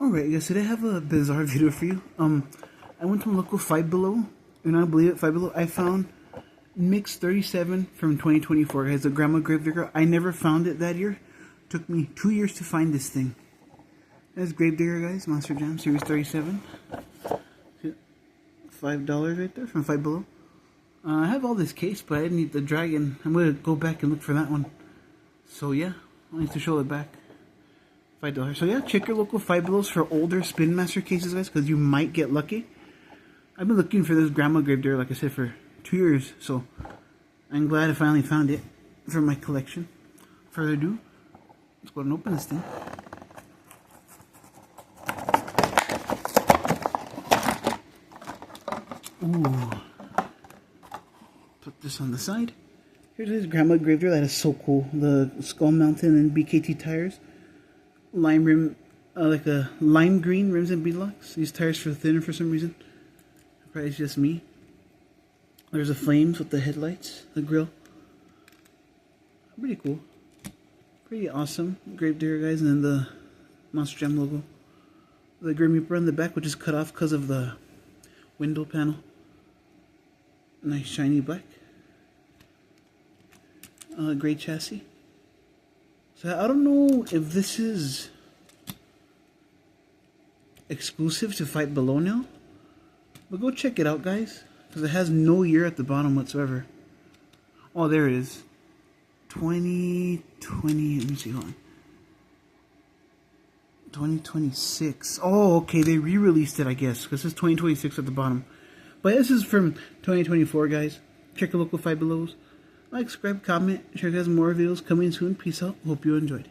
Alright guys, today I have a bizarre video for you. I went to a local Five Below, and I believe at Five Below I found Mix 37 from 2024. It has a Grandma Gravedigger. I never found it that year. Took me 2 years to find this thing. That's Gravedigger, guys, Monster Jam Series 37. $5 right there from Five Below. I have all this case, but I didn't need the dragon. I'm gonna go back and look for that one. So yeah, I need to show it back. $5. So yeah, check your local Five Belows for older Spin Master cases, guys, because you might get lucky. I've been looking for this Grandma Gravedigger, like I said, for 2 years, so I'm glad I finally found it for my collection. Further ado, let's go and open this thing. Ooh. Put this on the side. Here's this Grandma Gravedigger. That is so cool. The Skull Mountain and BKT tires. Lime rim, like a lime green rims and beadlocks. These tires are thinner for some reason. Probably it's just me. There's the flames with the headlights, the grill. Pretty cool. Pretty awesome. Gravedigger, guys, and then the Monster Jam logo. The Grim Reaper on the back, which is cut off because of the window panel. Nice shiny black. Gray chassis. So I don't know if this is exclusive to Five Below now, but go check it out, guys, because it has no year at the bottom whatsoever. Oh, there it is. 2020. Let me see. Hold on. 2026. Oh, okay. They re-released it, I guess, because it's 2026 at the bottom. But this is from 2024, guys. Check your local Five Belows. Like, subscribe, comment, share guys more videos coming soon. Peace out. Hope you enjoyed.